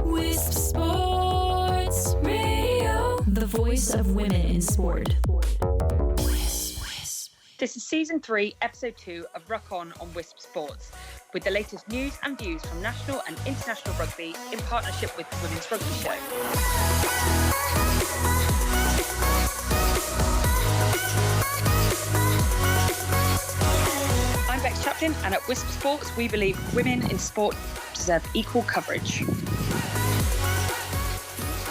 Wisp Sports Radio, the voice of women in sport. This is Season 3, Episode 2 of Ruck on Wisp Sports, with the latest news and views from national and international rugby in partnership with the Women's Rugby Show. I'm Bex Chaplin, and at Wisp Sports, we believe women in sport deserve equal coverage.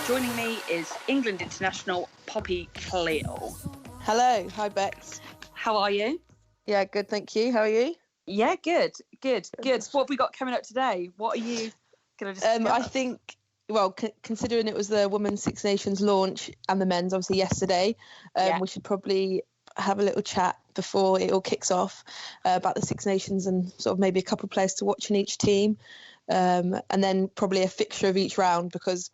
Joining me is England international Poppy Cleall. Hello, hi Bex. How are you? Yeah, good, thank you. How are you? Yeah, good. What have we got coming up today? What are you going to discuss? I think, well, considering it was the Women's Six Nations launch and the men's obviously yesterday, we should probably have a little chat before it all kicks off about the Six Nations and sort of maybe a couple of players to watch in each team, and then probably a fixture of each round, because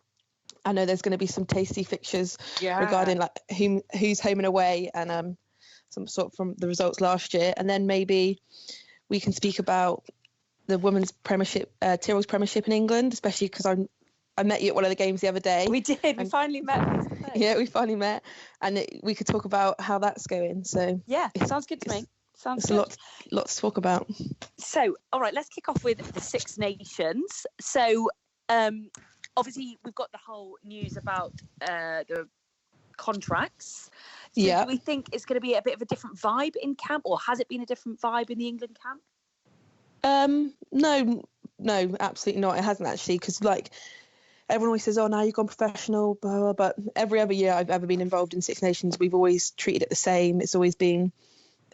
I know there's going to be some tasty fixtures regarding like who's home and away and some sort from the results last year, and then maybe we can speak about the women's Premiership, Tyrell's Premiership in England, especially because I met you at one of the games the other day. We did. We finally met. Yeah, we finally met, and we could talk about how that's going. So yeah, it sounds good to me. Sounds good. A lot to talk about. So, all right, let's kick off with the Six Nations. So, obviously, we've got the whole news about the contracts. So do we think it's going to be a bit of a different vibe in camp, or has it been a different vibe in the England camp? No, absolutely not. It hasn't actually, because like everyone always says, "Oh, now you've gone professional," blah, blah, but every other year I've ever been involved in Six Nations, we've always treated it the same. It's always been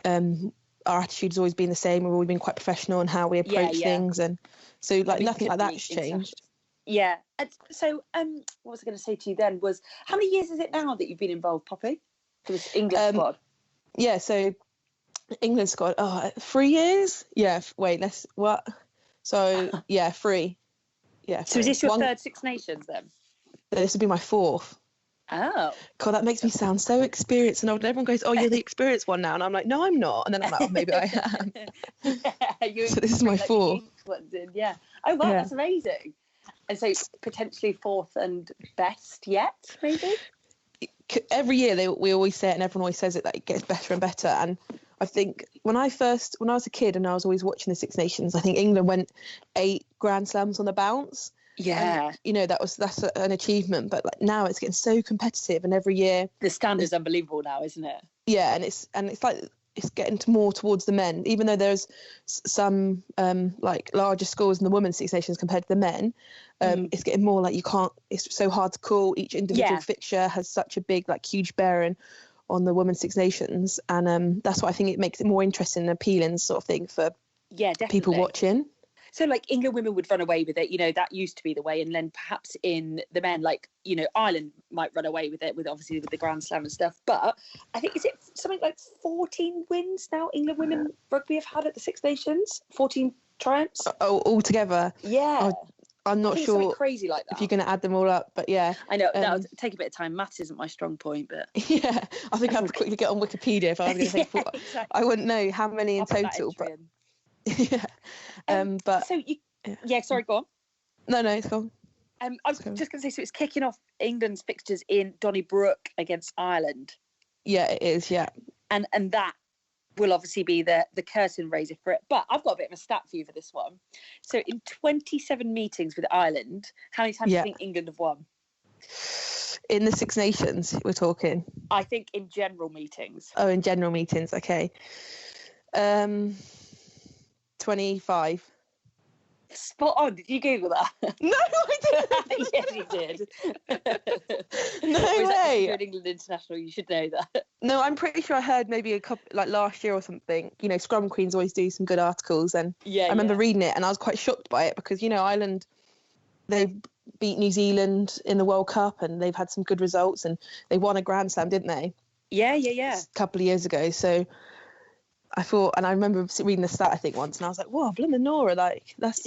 our attitude's always been the same. We've always been quite professional in how we approach things, and so like nothing like that's changed. Yeah. And so, what was I going to say to you then was, how many years is it now that you've been involved, Poppy, for this England squad? Yeah, so England squad, 3 years? Yeah, wait, what? So, yeah, 3. Yeah. So is this your third Six Nations then? This would be my 4th. Oh. God, that makes me sound so experienced and old. And everyone goes, "Oh, you're the experienced one now." And I'm like, "No, I'm not." And then I'm like, "Oh, maybe I am." So this is my 4th. Yeah. Oh, wow, that's amazing. And so when fourth and best yet, maybe? Every year we always say it, and everyone always says it, that it gets better and better. And I think when I was a kid and I was always watching the Six Nations, I think England went 8 Grand Slams on the bounce. Yeah. And, you know, that's an achievement. But like now it's getting so competitive, and every year the standard's unbelievable now, isn't it? Yeah, and it's like it's getting more towards the men, even though there's some like larger scores in the women's Six Nations compared to the men. It's getting more like it's so hard to call. Each individual fixture has such a big, like, huge bearing on the women's Six Nations, and that's why I think it makes it more interesting and appealing sort of thing for people watching. So, like, England women would run away with it, you know, that used to be the way, and then perhaps in the men, like, you know, Ireland might run away with it, with the Grand Slam and stuff, but I think, is it something like 14 wins now England women rugby have had at the Six Nations? 14 triumphs? Oh, altogether? Yeah. I'm not sure crazy like that. If you're going to add them all up, but yeah. I know, that'll take a bit of time. Maths isn't my strong point, but... Yeah, I think I have to quickly get on Wikipedia if I was going to say... Exactly. I wouldn't know how many in total, but... Yeah. But... So, sorry, go on. No, it's gone. I was just going to say, so it's kicking off England's fixtures in Donnybrook against Ireland. Yeah, it is, yeah. And that will obviously be the curtain raiser for it. But I've got a bit of a stat for you for this one. So in 27 meetings with Ireland, how many times do you think England have won? In the Six Nations, we're talking? I think in general meetings. Oh, in general meetings, okay. 25. Spot on. Did you Google that? No, I didn't. Yes, you did. No way. You're an England international, you should know that. No, I'm pretty sure I heard maybe a couple, like last year or something. You know, Scrum Queens always do some good articles, and I remember reading it, and I was quite shocked by it because, you know, Ireland, they beat New Zealand in the World Cup, and they've had some good results, and they won a Grand Slam, didn't they? Yeah. A couple of years ago, so. I thought, and I remember reading the stat, I think, once, and I was like, "Whoa, blimmin' Nora, like that's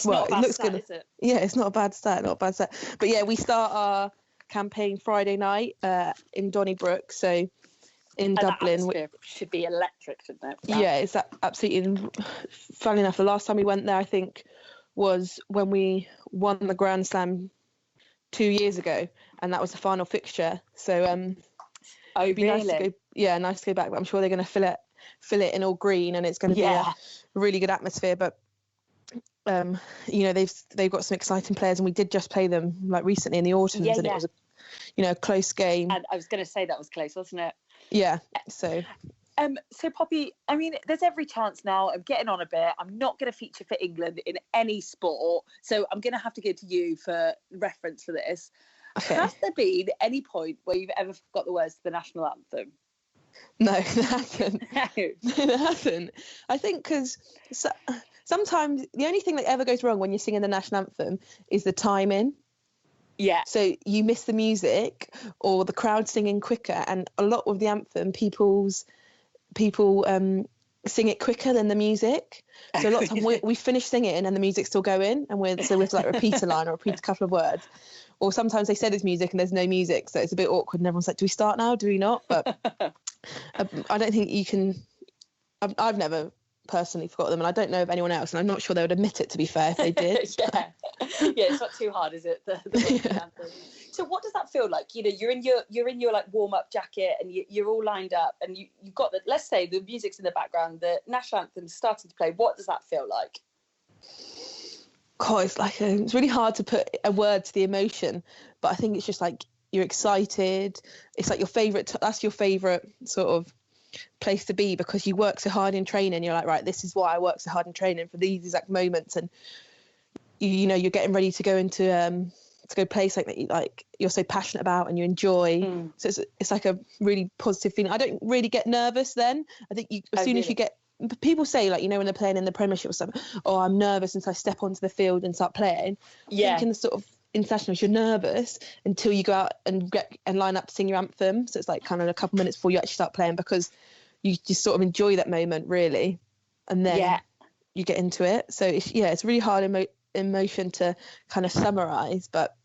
not a bad it looks stat, good." Is it? Yeah, it's not a bad stat. But yeah, we start our campaign Friday night in Donnybrook, so in Dublin. That should be electric, shouldn't it? Yeah, it's absolutely. Funnily enough, the last time we went there, I think was when we won the Grand Slam 2 years ago, and that was the final fixture. So it'd be nice to go. Nice to go back. But I'm sure they're going to fill it in all green, and it's going to be a really good atmosphere. But they've got some exciting players, and we did just play them like recently in the autumns, and it was a close game. And I was going to say that was close, wasn't it? Yeah. So Poppy, I mean, there's every chance now. I'm getting on a bit. I'm not going to feature for England in any sport, so I'm going to have to go to you for reference for this. Okay. Has there been any point where you've ever forgot the words to the national anthem? No, there hasn't. No, there hasn't. I think because sometimes the only thing that ever goes wrong when you're singing the national anthem is the timing. Yeah. So you miss the music or the crowd singing quicker, and a lot of the anthem, people sing it quicker than the music. So a lot of time we finish singing and the music's still going, and we have to like repeat a line or repeat a couple of words. Or sometimes they say there's music and there's no music, so it's a bit awkward, and everyone's like, do we start now? Do we not? But I don't think you can. I've never personally forgot them, and I don't know of anyone else, and I'm not sure they would admit it, to be fair, if they did. Yeah, it's not too hard, is it? The anthem. So what does that feel like? You know, you're in your like warm-up jacket, and you're all lined up, and you've got the, let's say the music's in the background, the national anthem's starting to play. What does that feel like? God, it's really hard to put a word to the emotion, but I think it's just like you're excited. It's like your favourite. That's your favourite sort of place to be, because you work so hard in training. You're like, right, this is why I work so hard in training, for these exact moments, and you're getting ready to go into to go play something that you're so passionate about and you enjoy. So it's like a really positive feeling. I don't really get nervous then. I think as soon as you get, people say, like, when they're playing in the Premiership or something, oh, I'm nervous until I step onto the field and start playing. I think in the sort of internationals, you're nervous until you go out and line up to sing your anthem. So it's like kind of a couple minutes before you actually start playing, because you just sort of enjoy that moment really, and then you get into it. So it's really hard emotion to kind of summarize, but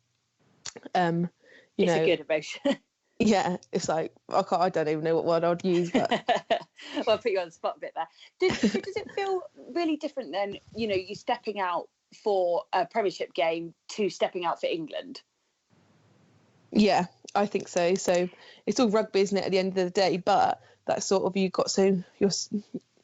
it's a good emotion. Yeah, it's like I don't even know what word I'd use, but well, I'll put you on the spot a bit there. Does it feel really different then, you stepping out for a Premiership game to stepping out for England? Yeah, I think so. So it's all rugby, isn't it, at the end of the day? But that sort of, you've got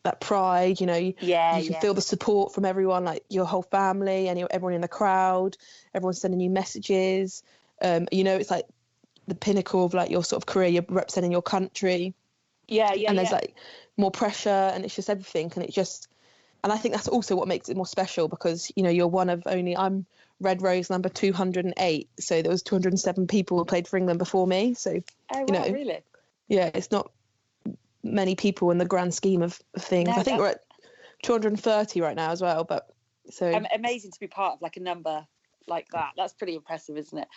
that pride, you can feel the support from everyone, like your whole family and everyone in the crowd, everyone's sending you messages. It's like the pinnacle of like your sort of career, you're representing your country. And there's like more pressure, and it's just everything, and I think that's also what makes it more special, because you're one of only, I'm Red Rose number 208, so there was 207 people who played for England before me, so really? Yeah, it's not many people in the grand scheme of things. I think we're at 230 right now as well, but so amazing to be part of like a number like that. That's pretty impressive, isn't it?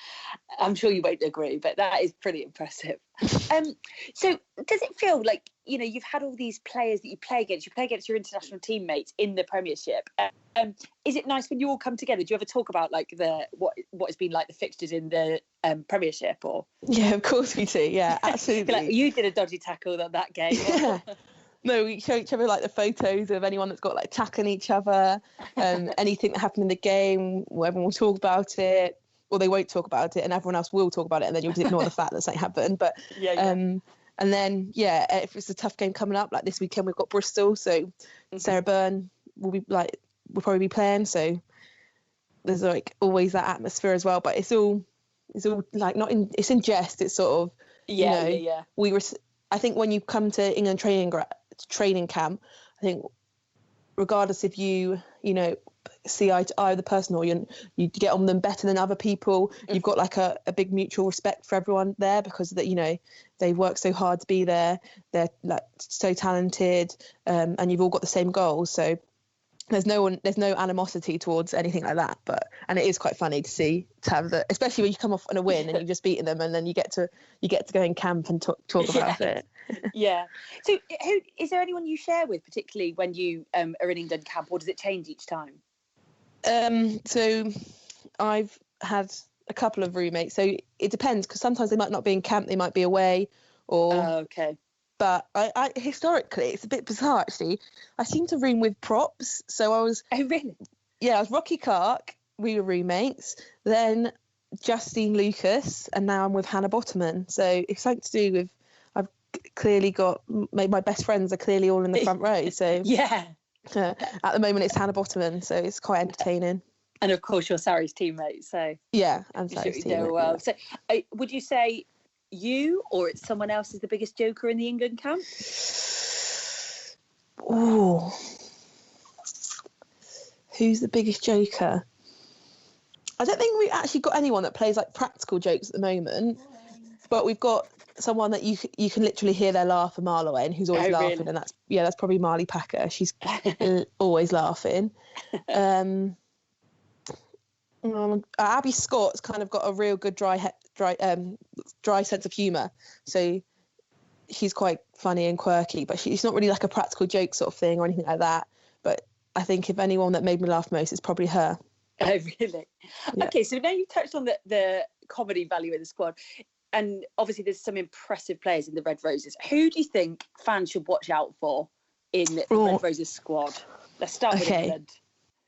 I'm sure you won't agree, but that is pretty impressive. So does it feel like you've had all these players that you play against your international teammates in the Premiership? Is it nice when you all come together? Do you ever talk about like what has been like the fixtures in the Premiership? Or yeah, of course we do. Yeah, absolutely. Like, you did a dodgy tackle on that game. Yeah. No, we show each other like the photos of anyone that's got like tackling each other, anything that happened in the game. Everyone will talk about it, or they won't talk about it, and everyone else will talk about it, and then you'll just ignore the fact that something happened. But and then if it's a tough game coming up, like this weekend we've got Bristol, so Sarah Byrne will probably be playing. So there's like always that atmosphere as well. But it's all like it's in jest. It's sort of I think when you come to England training camp, I think regardless if you see eye to eye with the person, or you get on them better than other people, you've got like a big mutual respect for everyone there, because that they work so hard to be there, they're like so talented, and you've all got the same goals, so there's no animosity towards anything like that. And it is quite funny to have that, especially when you come off on a win and you've just beaten them, and then you get to go in camp and talk about it. Yeah. So is there anyone you share with, particularly when you are in England camp, or does it change each time? So I've had a couple of roommates, so it depends, because sometimes they might not be in camp, they might be away, or okay. But I historically, it's a bit bizarre actually, I seem to room with props. So I was... Oh, really? I was Rocky Clark. We were roommates. Then Justine Lucas, and now I'm with Hannah Bottoman. So it's something to do with, I've clearly got, my best friends are clearly all in the front row. So yeah. At the moment it's Hannah Bottoman, so it's quite entertaining. And of course, you're Sarri's teammate, so yeah, I'm Sarri's teammate. Well. So, would you say you or it's someone else is the biggest joker in the England camp? Oh, who's the biggest joker? I don't think we've actually got anyone that plays like practical jokes at the moment, but we've got someone that you can literally hear their laugh a mile away and who's always laughing, really? And that's probably Marley Packer. She's always laughing. Abby Scott's kind of got a real good dry sense of humour, so she's quite funny and quirky, but she's not really like a practical joke sort of thing or anything like that. But I think if anyone that made me laugh most, it's probably her. Oh, really? Yeah. Okay, so now you've touched on the comedy value in the squad, and obviously there's some impressive players in the Red Roses. Who do you think fans should watch out for in the Red Roses squad? Let's start with England.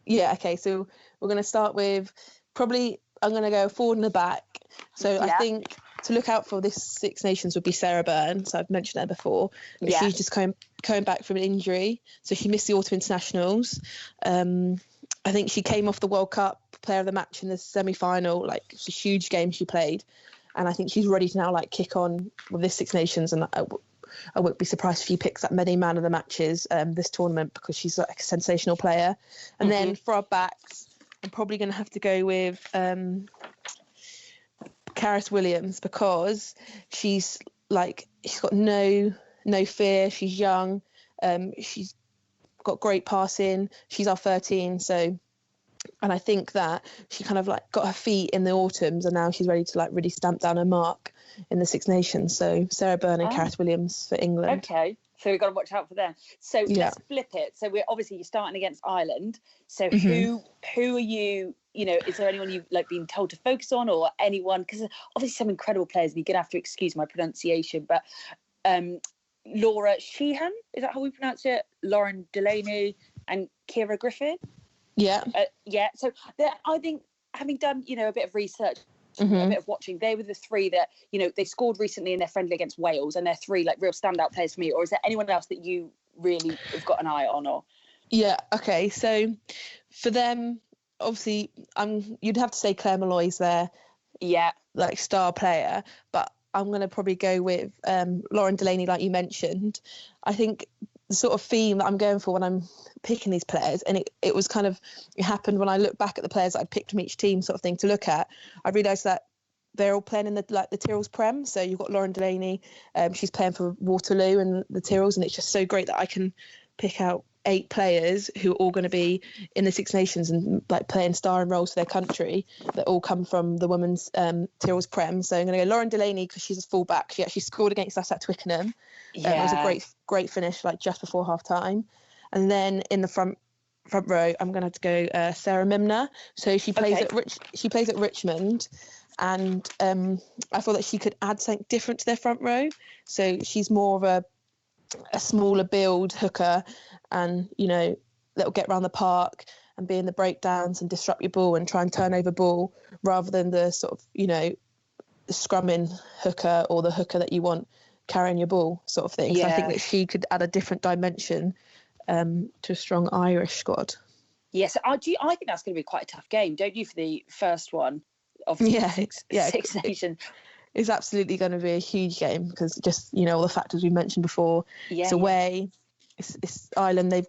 Yeah, okay, so we're going to start with I'm going to go forward and the back. So I think to look out for this Six Nations would be Sarah Byrne. So I've mentioned her before. But she's just coming back from an injury. So she missed the autumn internationals. I think she came off the World Cup player of the match in the semi-final. Like, it's a huge game she played. And I think she's ready to now, like, kick on with this Six Nations. And I wouldn't be surprised if she picks that many man of the matches this tournament, because she's like a sensational player. And then for our backs, I'm probably going to have to go with Karis Williams, because she's got no fear. She's young. She's got great passing. She's our 13. So, and I think that she kind of like got her feet in the autumns, and now she's ready to like really stamp down her mark in the Six Nations. So Sarah Byrne and Karis Williams for England. Okay, so we've got to watch out for them. So let's flip it. So you're starting against Ireland. So who are you? You know, is there anyone you've like been told to focus on, or anyone? Because obviously some incredible players, and you're gonna have to excuse my pronunciation, but Laura Sheehan, is that how we pronounce it? Lauren Delaney and Ciara Griffin. Yeah. So I think, having done, a bit of research, a bit of watching, they were the three that, they scored recently in their friendly against Wales, and they're three like real standout players for me. Or is there anyone else that you really have got an eye on? Or yeah, okay. So for them, obviously, you'd have to say Claire Malloy's there. Yeah. Like star player, but I'm going to probably go with Lauren Delaney, like you mentioned. I think the sort of theme that I'm going for when I'm picking these players, and it was kind of, it happened when I look back at the players that I picked from each team sort of thing to look at, I realised that they're all playing in the Tyrrell's Prem. So you've got Lauren Delaney, she's playing for Waterloo and the Tyrrells, and it's just so great that I can pick out 8 players who are all going to be in the Six Nations and like playing starring roles for their country, that all come from the women's Tyrrell's Prem. So I'm going to go Lauren Delaney, because she's a fullback. She actually scored against us at Twickenham. It was a great finish, like just before half time. And then in the front row, I'm going to have to go Sarah Mimner. So she plays at Richmond, and I thought that she could add something different to their front row. So she's more of a smaller build hooker, and that'll get around the park and be in the breakdowns and disrupt your ball and try and turn over ball, rather than the sort of the scrumming hooker, or the hooker that you want carrying your ball sort of thing. So I think that she could add a different dimension to a strong Irish squad. Yes, I think that's going to be quite a tough game, don't you, for the first one of Six Nations? It's absolutely going to be a huge game, because just all the factors we mentioned before. It's away, it's Ireland. They've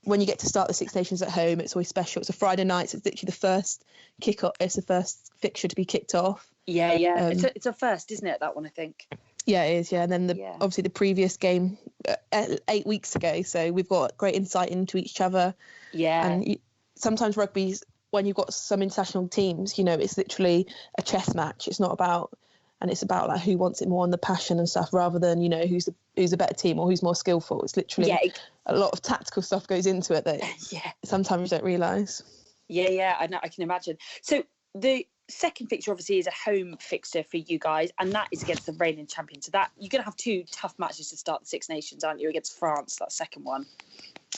when you get to start the Six Nations at home, it's always special. It's a Friday night, so it's literally the first kick off. It's the first fixture to be kicked off. It's a first, isn't it, that one, I think? Yeah, it is. And then obviously the previous game 8 weeks ago, so we've got great insight into each other. And sometimes rugby's, when you've got some international teams, it's literally a chess match. It's not about, and it's about like who wants it more and the passion and stuff, rather than who's a better team or who's more skillful. It's literally a lot of tactical stuff goes into it that sometimes you don't realise. I know, I can imagine. So the second fixture obviously is a home fixture for you guys, and that is against the reigning champion. So that you're going to have 2 tough matches to start the Six Nations, aren't you? Against France, that second one.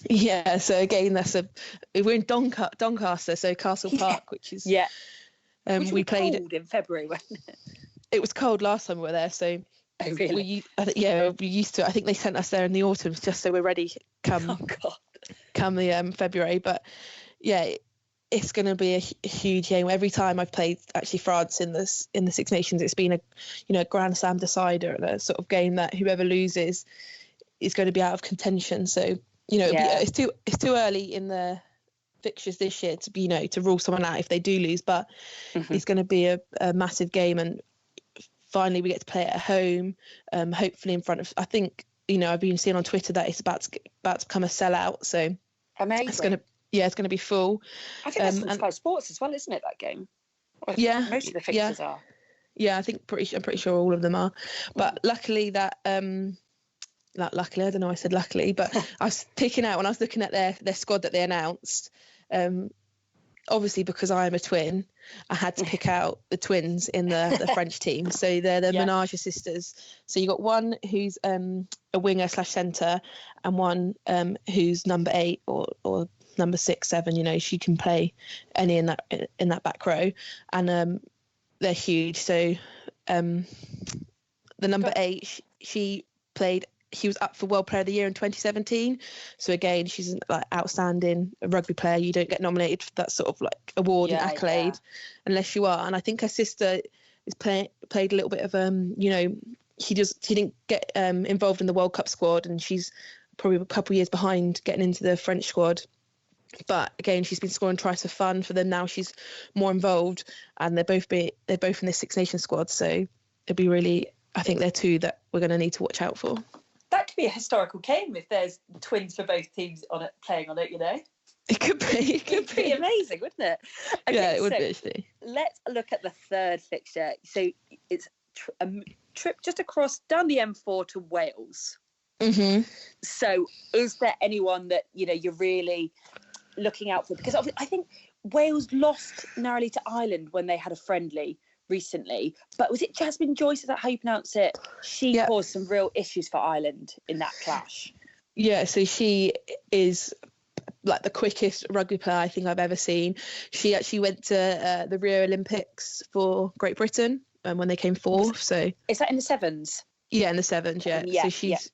Yeah, so again, we're in Doncaster, so Castle Park, which is which we played cold in February. Wasn't it? It was cold last time we were there, so oh really? we used to. I think they sent us there in the autumn just so we're ready come the February. But yeah, it's going to be a huge game. Every time I've played actually France in the Six Nations, it's been a Grand Slam decider, and a sort of game that whoever loses is going to be out of contention. So it's too early in the fixtures this year to rule someone out if they do lose, but it's going to be a massive game, and finally we get to play it at home, hopefully in front of, I think, I've been seeing on Twitter that it's about to become a sellout, so amazing. It's going to be full. I think that's on Sky Sports as well, isn't it, that game? Well, most of the fixtures are. Yeah, I'm pretty sure all of them are, but luckily that luckily, I don't know why I said luckily, but I was picking out when I was looking at their squad that they announced, obviously because I am a twin, I had to pick out the twins in the French team. So they're the Menage sisters. So you got one who's a winger / centre, and one who's number 8 or number 6, 7. She can play any in that back row, and they're huge. So the number 8, she was up for World Player of the Year in 2017. So again, she's like outstanding rugby player. You don't get nominated for that sort of like award and accolade unless you are. And I think her sister is played a little bit of she didn't get involved in the World Cup squad, and she's probably a couple of years behind getting into the French squad. But again, she's been scoring tries for fun for them now. She's more involved, and they're both in the Six Nations squad. So it'll be really, I think they're two that we're going to need to watch out for. That could be a historical game if there's twins for both teams on it, playing on it. It could be. It could be amazing, wouldn't it? Okay, yeah, it would be actually. Let's look at the third fixture. So it's a trip just across down the M4 to Wales. Mm-hmm. So is there anyone that you're really looking out for? Because I think Wales lost narrowly to Ireland when they had a friendly recently, but was it Jasmine Joyce, is that how you pronounce it? She caused some real issues for Ireland in that clash. Yeah, so she is like the quickest rugby player I think I've ever seen. She actually went to the Rio Olympics for Great Britain when they came fourth. So is that in the sevens? Yeah, in the sevens, so she has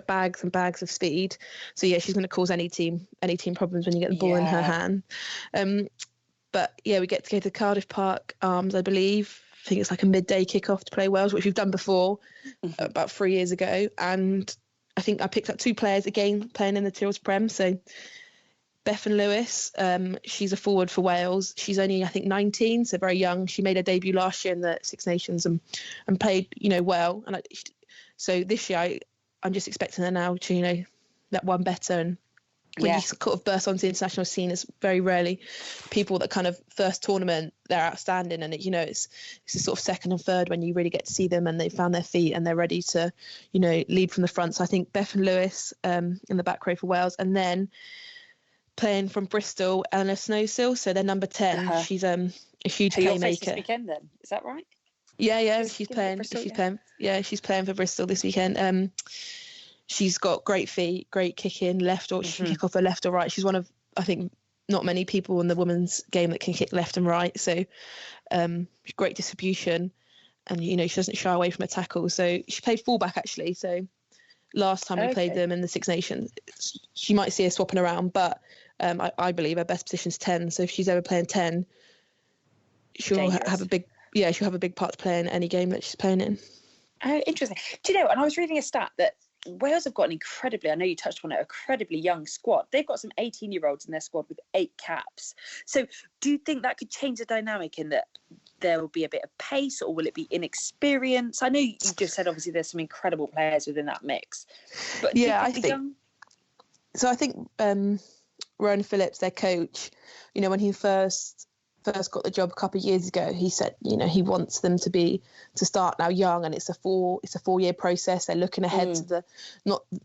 bags and bags of speed. So she's going to cause any team problems when you get the ball in her hand. But we get to go to Cardiff Park Arms, I believe. I think it's like a midday kickoff to play Wales, which we've done before about 3 years ago. And I think I picked up 2 players again playing in the Tyrrell's Prem. So Bethan Lewis, she's a forward for Wales. She's only, I think, 19, so very young. She made her debut last year in the Six Nations and played, well. And so this year I'm just expecting her now to, that one better. And when you sort of burst onto the international scene, it's very rarely people that kind of first tournament, they're outstanding. And, it's the sort of second and third when you really get to see them and they found their feet and they're ready to, lead from the front. So I think Bethan Lewis in the back row for Wales. And then playing from Bristol, Eleanor Snowsill. So they're number 10. She's a huge playmaker. This weekend then, is that right? Yeah, she's playing. Bristol, she's playing for Bristol this weekend. She's got great feet, great kicking, left or she can kick off her left or right. She's one of, I think, not many people in the women's game that can kick left and right. So great distribution, and she doesn't shy away from a tackle. So she played fullback actually. So last time we played them in the Six Nations, she might see her swapping around, but I believe her best position's 10. So if she's ever playing 10, she'll have a big part to play in any game that she's playing in. Oh, interesting. Do you know? And I was reading a stat that Wales have got an incredibly, I know you touched on it, incredibly young squad. They've got some 18-year-olds in their squad with 8 caps. So do you think that could change the dynamic in that there will be a bit of pace, or will it be inexperience? I know you just said obviously there's some incredible players within that mix. But I think Rowan Phillips, their coach, when he first got the job a couple of years ago, he said, he wants them to start now young, and it's a 4-year process. They're looking ahead to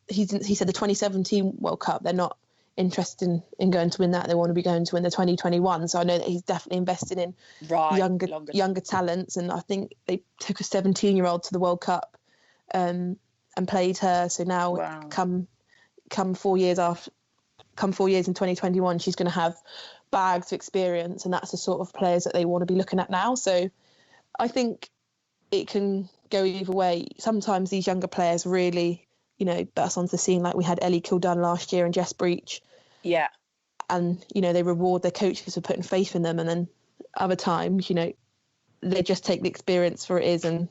he said the 2017 World Cup, they're not interested in going to win that. They want to be going to win the 2021. So I know that he's definitely invested in younger talents. And I think they took a 17-year-old to the World Cup and played her. So now come 4 years come 4 years in 2021, she's going to have bags of experience, and that's the sort of players that they want to be looking at now. So I think it can go either way. Sometimes these younger players really, burst onto the scene, like we had Ellie Kildunn last year and Jess Breach. Yeah. And, they reward their coaches for putting faith in them. And then other times, they just take the experience for it is and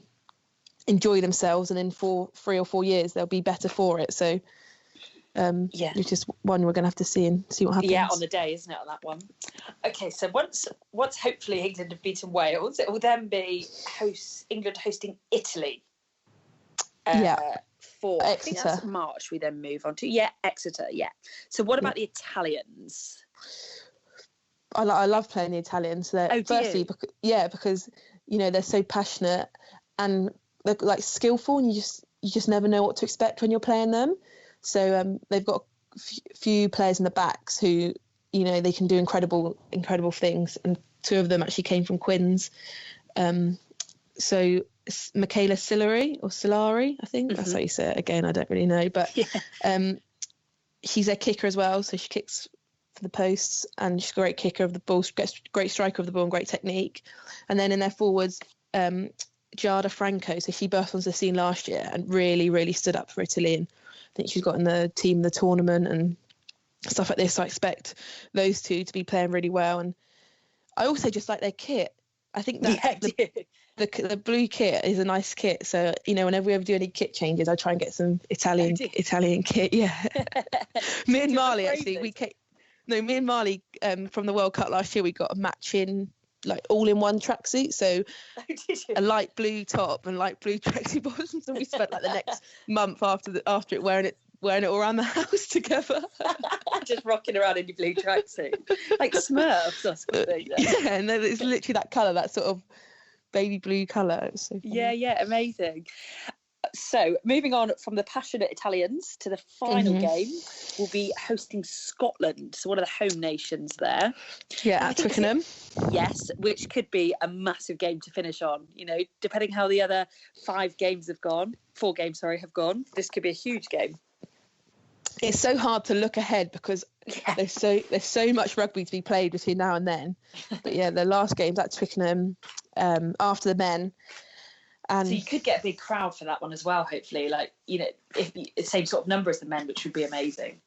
enjoy themselves. And in 3 or 4 years, they'll be better for it. So, it's just one we're going to have to see and see what happens. Yeah, on the day, isn't it, on that one? Okay, so once hopefully England have beaten Wales, it will then be England hosting Italy. For Exeter. I think that's March. We then move on to Exeter. Yeah. So what about the Italians? I love playing the Italians. Firstly, because they're so passionate and they're like skillful, and you just never know what to expect when you're playing them. So they've got a few players in the backs who, they can do incredible things. And 2 of them actually came from Quins. So Michaela Silari, I think. That's how you say it. Again, I don't really know. But she's a kicker as well. So she kicks for the posts, and she's a great kicker of the ball, great striker of the ball and great technique. And then in their forwards, Giada Franco. So she burst onto the scene last year and really, really stood up for Italy. And I think she's got in the team, the tournament and stuff like this. So I expect those 2 to be playing really well. And I also just like their kit. I think that the blue kit is a nice kit. So, whenever we ever do any kit changes, I try and get some Italian kit. Yeah. Me and Marley, actually, me and Marley from the World Cup last year, we got a matching, like all-in-one tracksuit. So a light blue top and light blue tracksuit bottoms. And we spent like the next month after it wearing it all around the house together. Just rocking around in your blue tracksuit. Like Smurfs or something. Yeah, and then it's literally that colour, that sort of baby blue colour. It was so funny. Yeah, amazing. So moving on from the passionate Italians to the final game, we'll be hosting Scotland, so one of the home nations there. Yeah, at Twickenham. Yes, which could be a massive game to finish on. Depending how the other 4 games have gone. This could be a huge game. It's so hard to look ahead because there's so much rugby to be played between now and then. But the last game's at Twickenham after the men. And so you could get a big crowd for that one as well, hopefully. If the same sort of number as the men, which would be amazing.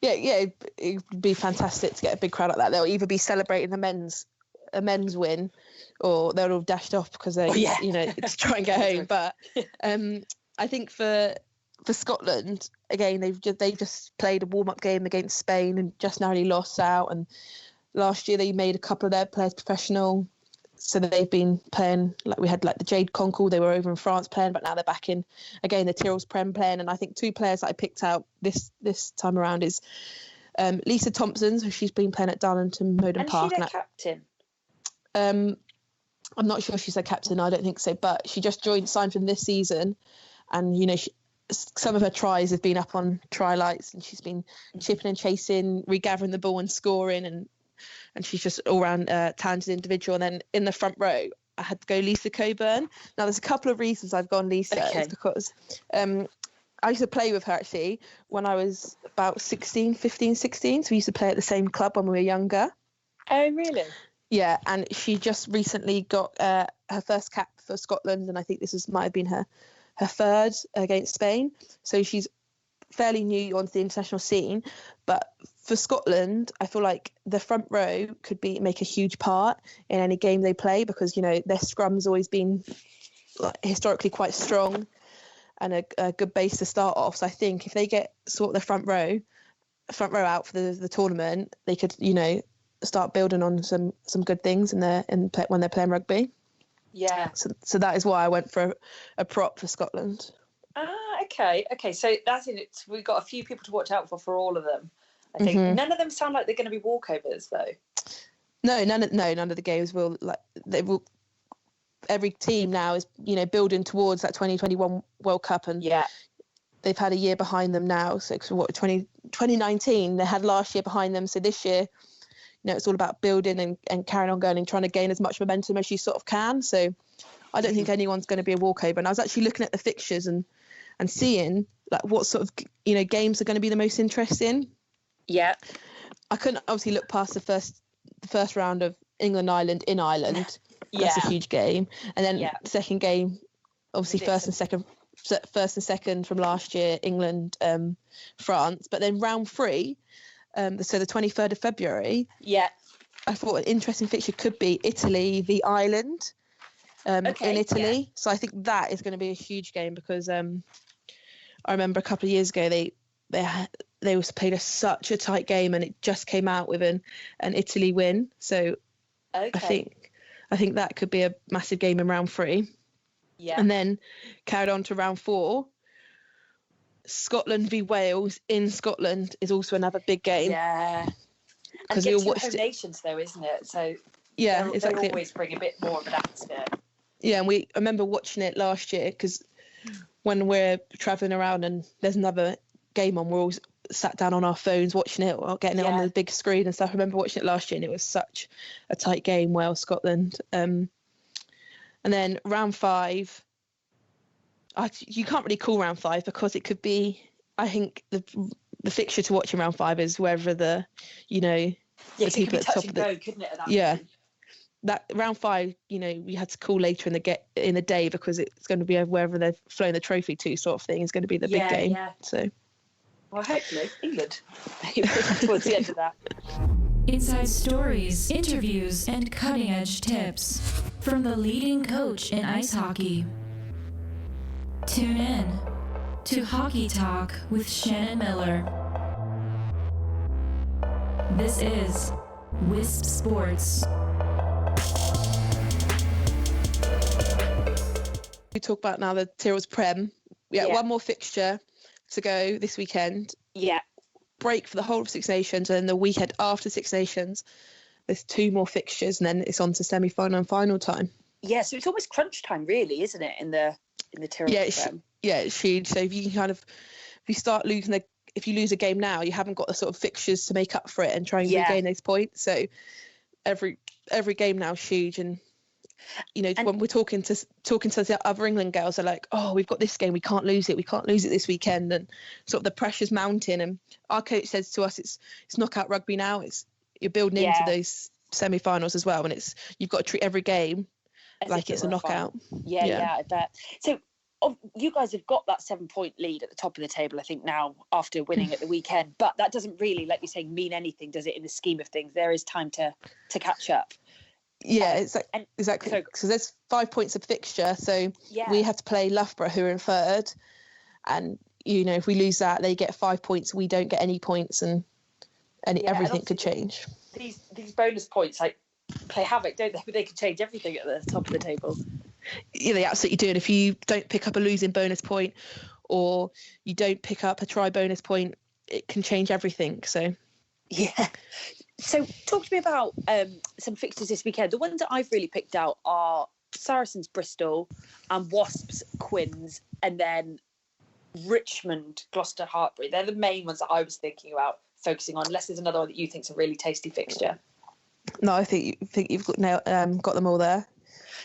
Yeah, it would be fantastic to get a big crowd like that. They'll either be celebrating a men's win, or they'll all dashed off because they, to try and get home. But I think for Scotland, again, they've just played a warm-up game against Spain and just narrowly lost out. And last year they made a couple of their players professional. So they've been playing, like we had like the Jade Conkle, they were over in France playing, but now they're back in, again, the Tyrrell's Prem playing. And I think 2 players that I picked out this time around is Lisa Thompson, so she's been playing at Darlington Moden Park. And she's their captain? I'm not sure if she's their captain, I don't think so, but she just signed for this season. And, some of her tries have been up on try lights, and she's been chipping and chasing, regathering the ball and scoring, and she's just all-round talented individual. And then in the front row, I had to go Lisa Coburn. Now, there's a couple of reasons I've gone Lisa. Okay. It's because I used to play with her, actually, when I was about 15, 16. So we used to play at the same club when we were younger. Oh, really? Yeah, and she just recently got her first cap for Scotland, and I think might have been her 3rd against Spain. So she's fairly new onto the international scene, but for Scotland, I feel like the front row could make a huge part in any game they play, because their scrum's always been historically quite strong and a good base to start off. So I think if they get sort of the front row out for the tournament, they could start building on some good things when they're playing rugby. Yeah. So that is why I went for a prop for Scotland. Okay. So that's it. We've got a few people to watch out for all of them. I think none of them sound like they're going to be walkovers, though. No, none of the games will. They will. Every team now is building towards that 2021 World Cup, and they've had a year behind them now. So 2019 they had last year behind them. So this year, it's all about building and carrying on going and trying to gain as much momentum as you sort of can. So I don't think anyone's going to be a walkover. And I was actually looking at the fixtures and seeing like what sort of games are going to be the most interesting. Yeah. I couldn't obviously look past the first round of England-Ireland in Ireland. That's a huge game. And then second game, obviously first and second from last year, England, France. But then round 3, so the 23rd of February. Yeah. I thought an interesting fixture could be Italy v Ireland in Italy. Yeah. So I think that is going to be a huge game because I remember a couple of years ago they was played such a tight game and it just came out with an Italy win. So I think that could be a massive game in round 3. Yeah. And then carried on to round 4. Scotland v Wales in Scotland is also another big game. Yeah. Because we all watched home nations though, isn't it? So yeah, they always bring a bit more of an atmosphere. Yeah, and I remember watching it last year because when we're travelling around and there's another game on, we're all sat down on our phones watching it or getting it on the big screen and stuff. I remember watching it last year and it was such a tight game, Wales, Scotland. And then round 5, you can't really call round 5 because it could be, I think the fixture to watch in round 5 is wherever the people at the top of the couldn't it, at that point? That round 5, we had to call later in the day because it's going to be wherever they've flown the trophy to, sort of thing, is going to be the big game. Yeah. So, well, hopefully England towards the end of that. Inside stories, interviews, and cutting-edge tips from the leading coach in ice hockey. Tune in to Hockey Talk with Shannon Miller. This is Wisp Sports. We talk about now the Tyrrell's Prem. One more fixture to go this weekend. Yeah. Break for the whole of Six Nations, and then the weekend after Six Nations, there's 2 more fixtures, and then it's on to semi-final and final time. Yeah, so it's almost crunch time, really, isn't it? In the Tyrrell's Prem. It's huge. So if you lose a game now, you haven't got the sort of fixtures to make up for it and try and regain those points. So every game now is huge, and when we're talking to the other England girls, they're like, oh, we've got this game, we can't lose it this weekend, and sort of the pressure's mounting. And our coach says to us, it's knockout rugby now. You're building into those semi-finals as well, and you've got to treat every game like it's a knockout. Yeah, I bet. So you guys have got that 7-point lead at the top of the table, I think, now after winning at the weekend, but that doesn't really, like you're saying, mean anything, does it, in the scheme of things? There is time to catch up. Yeah, exactly. So there's 5 points of fixture, so we have to play Loughborough, who are in 3rd, and if we lose that, they get 5 points, we don't get any points, and everything could change. These bonus points play havoc, don't they? They could change everything at the top of the table. Yeah, they absolutely do. And if you don't pick up a losing bonus point, or you don't pick up a try bonus point, it can change everything. So yeah. So talk to me about some fixtures this weekend. The ones that I've really picked out are Saracens Bristol and Wasps Quins, and then Richmond Gloucester Hartpury. They're the main ones that I was thinking about focusing on, unless there's another one that you think's a really tasty fixture. No, I think you've got them all there.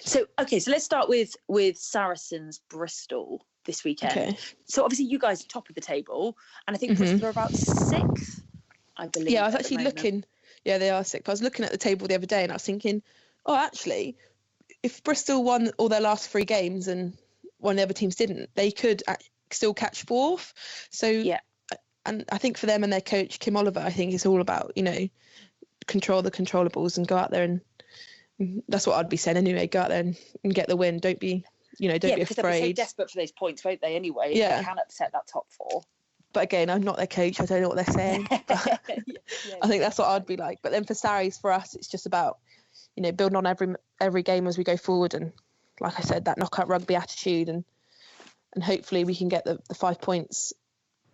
So let's start with Saracens Bristol this weekend. Okay. So obviously you guys are top of the table, and I think Bristol are about 6th, I believe. Yeah, I was actually looking. Yeah, they are 6th. I was looking at the table the other day, and I was thinking, oh, actually, if Bristol won all their last 3 games and one of the other teams didn't, they could still catch 4th. So yeah, and I think for them and their coach Kim Oliver, I think it's all about control the controllables and go out there, and that's what I'd be saying anyway. Go out there and get the win. Don't be be afraid. Because they'll be so desperate for those points, won't they? Anyway, if they can upset that top 4. But again, I'm not their coach. I don't know what they're saying. I think that's what I'd be like. But then for Sarries, for us, it's just about building on every game as we go forward, and like I said, that knockout rugby attitude, and hopefully we can get the 5 points,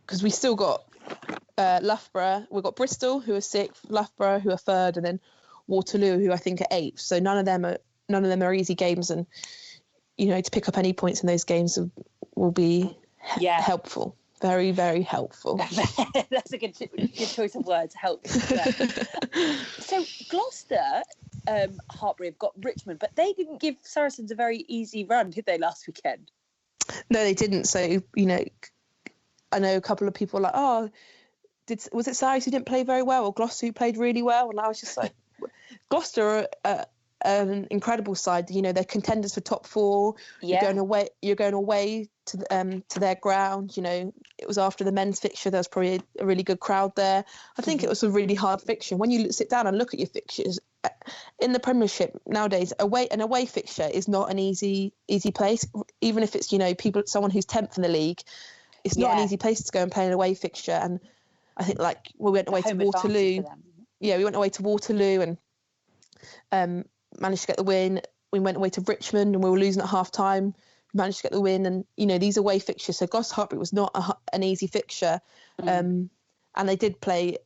because we still got Loughborough. We've got Bristol, who are 6th, Loughborough, who are 3rd, and then Waterloo, who I think are 8th. So none of them are easy games, and to pick up any points in those games will be helpful. Very, very helpful. That's a good choice of words. Helpful. Yeah. So Gloucester, Hartpury have got Richmond, but they didn't give Saracens a very easy run, did they, last weekend? No, they didn't. So I know a couple of people are like, oh, was it Saracen who didn't play very well, or Gloucester who played really well? And I was just like, Gloucester are an incredible side. You know, they're contenders for top 4. Yeah. You're going away to their ground. You know, it was after the men's fixture. There was probably a really good crowd there. I think it was a really hard fixture. When you sit down and look at your fixtures in the Premiership nowadays, an away fixture is not an easy place. Even if it's, you know, someone who's 10th in the league, it's not an easy place to go and play an away fixture. And I think, like, we went away to Waterloo. Yeah, we went away to Waterloo and managed to get the win. We went away to Richmond and we were losing at half time. Managed to get the win. And, you know, these away fixtures. So Gloucester Hartpury was not an easy fixture. And they did play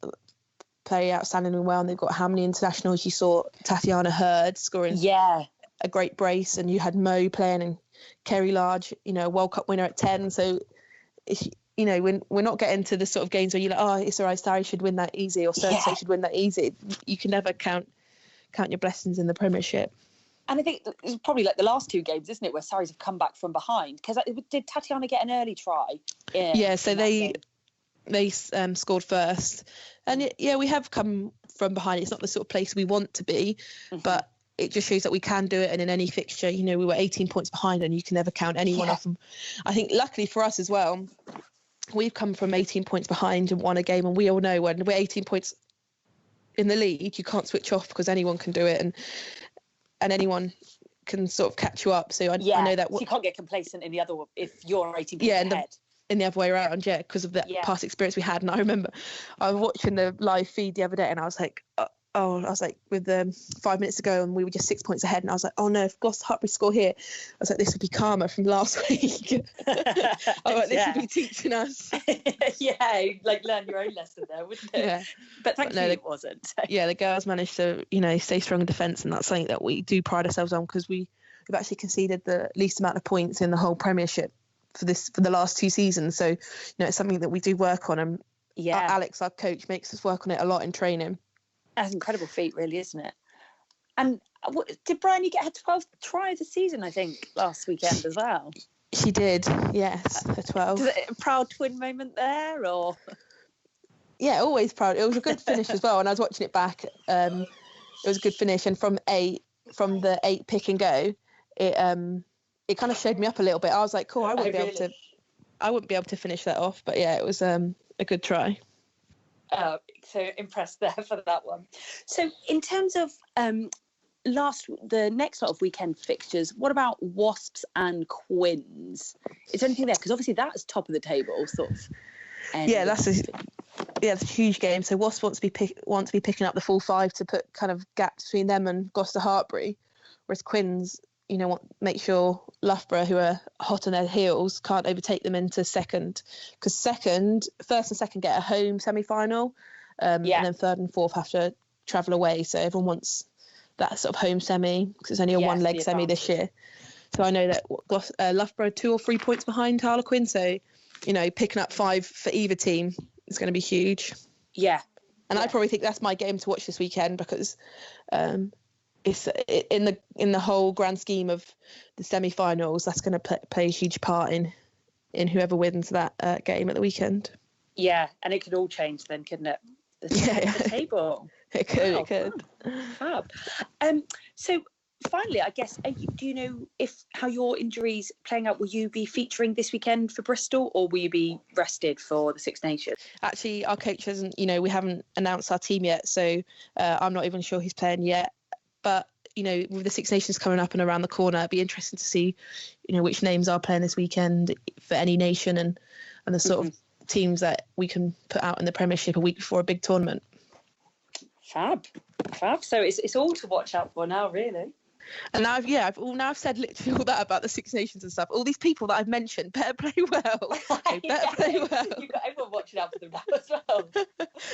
outstandingly well. And they've got how many internationals? You saw Tatiana Hurd scoring a great brace, and you had Mo playing, and Kerry Large, you know, World Cup winner at 10. So, you know, we're not getting to the sort of games where you're like, oh, it's all right, Sarri should win that easy, or so-and-so should win that easy. You can never count your blessings in the Premiership. And I think it's probably like the last 2 games, isn't it, where Sarries have come back from behind? Because did Tatiana get an early try? Yeah, so they scored first. And yeah, we have come from behind. It's not the sort of place we want to be, but it just shows that we can do it. And in any fixture, you know, we were 18 points behind, and you can never count anyone off. And I think luckily for us as well, we've come from 18 points behind and won a game. And we all know when we're 18 points in the league, you can't switch off, because anyone can do it. And anyone can sort of catch you up. So I know that... So you can't get complacent in the other one if you're 18 points ahead. In the other way around, because of the past experience we had. And I remember I was watching the live feed the other day, and I was like, with 5 minutes to go, and we were just 6 points ahead, and I was like, oh no, if Gloucester Hartpury score here, I was like, this would be karma from last week. This would be teaching us. Like learn your own lesson there, wouldn't it? Yeah. But thankfully it wasn't. Yeah, the girls managed to, you know, stay strong in defence, and that's something that we do pride ourselves on, because we've actually conceded the least amount of points in the whole Premiership for the last 2 seasons. So, you know, it's something that we do work on, and Alex, our coach, makes us work on it a lot in training. That's an incredible feat, really, isn't it? And did Bryony get her 12th try of the season, I think, last weekend as well? She did, yes, her 12. Was it a proud twin moment there, or? Yeah, always proud. It was a good finish as well, and I was watching it back. It was a good finish, and from the 8 pick and go, it kind of showed me up a little bit. I was like, cool, I wouldn't be able to finish that off, but yeah, it was a good try. So impressed there for that one. So in terms of the next lot of weekend fixtures, what about Wasps and Quins? Is there anything there? Because obviously that's top of the table, sort of. That's a huge game. So Wasps want to be picking up the full 5 to put kind of gaps between them and Gloucester Hartpury, whereas Quins, you know, make sure Loughborough, who are hot on their heels, can't overtake them into second, because first and second get a home semi-final, and then third and fourth have to travel away. So everyone wants that sort of home semi, because it's only a one-leg semi this year. So I know that Loughborough 2 or 3 points behind Harlequin. So, you know, picking up 5 for either team is going to be huge. Yeah. And I probably think that's my game to watch this weekend, because it's in the whole grand scheme of the semi-finals, that's going to play a huge part in whoever wins that game at the weekend. Yeah, and it could all change then, couldn't it? The table. It could. Fab. So finally, I guess, do you know how your injuries playing out? Will you be featuring this weekend for Bristol, or will you be rested for the Six Nations? Actually, our coach hasn't. You know, we haven't announced our team yet, so I'm not even sure he's playing yet. But, you know, with the Six Nations coming up and around the corner, it'd be interesting to see, you know, which names are playing this weekend for any nation, and the sort of teams that we can put out in the Premiership a week before a big tournament. Fab. So it's all to watch out for now, really. And now, I've said literally all that about the Six Nations and stuff. All these people that I've mentioned better play well. Play well. You've got everyone watching out for them now as well.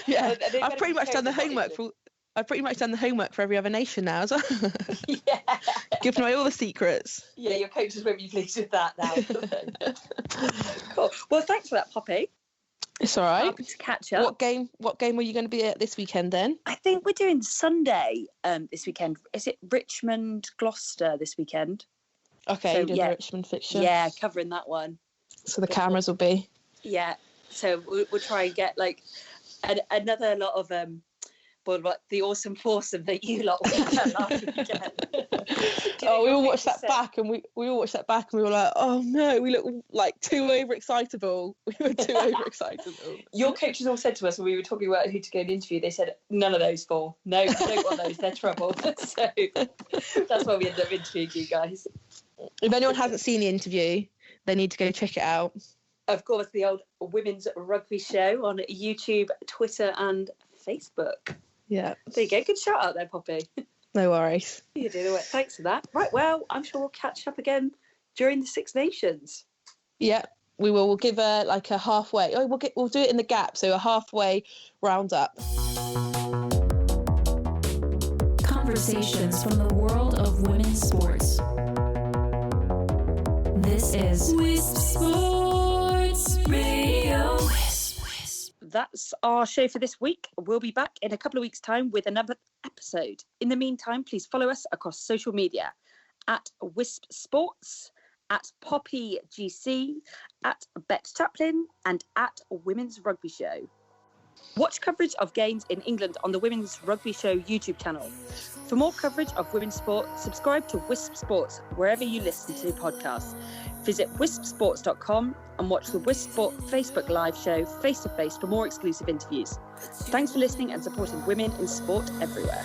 Yeah, I've pretty much done the homework for every other nation now as well. Yeah. Giving away all the secrets. Yeah, your coaches won't be pleased with that now. Cool. Well, thanks for that, Poppy. It's all right. To catch up. What game were you going to be at this weekend then? I think we're doing Sunday this weekend. Is it Richmond, Gloucester this weekend? Okay, so, the Richmond fixture. Yeah, covering that one. So the cameras will be. Yeah. So we'll try and get And another lot of the awesome foursome that you lot watched last weekend. Oh, we all watched that back, and we all watched that back, and we were like, oh no, we look like too overexcitable. We were too overexcitable. Your coaches all said to us when we were talking about who to go and interview, they said, none of those four. No, we don't want those, they're trouble. So that's why we ended up interviewing you guys. If anyone hasn't seen the interview, they need to go check it out. Of course, the old Women's Rugby Show on YouTube, Twitter and Facebook. Yeah. There you go. Good shout out there, Poppy. No worries. You did it. Thanks for that. Right, well, I'm sure we'll catch up again during the Six Nations. Yeah, we will. We'll give a halfway. Oh, we'll do it in the gap. So a halfway roundup. Conversations from the world of women's sports. This is Wisp Sports Radio. That's our show for this week. We'll be back in a couple of weeks' time with another episode. In the meantime, please follow us across social media at Wisp Sports, at Poppy GC, at Bex Chaplin, and at Women's Rugby Show. Watch coverage of games in England on the Women's Rugby Show YouTube channel. For more coverage of women's sport, subscribe to Wisp Sports wherever you listen to podcasts. Visit wispsports.com and watch the Wisp Sport Facebook live show face-to-face for more exclusive interviews. Thanks for listening and supporting women in sport everywhere.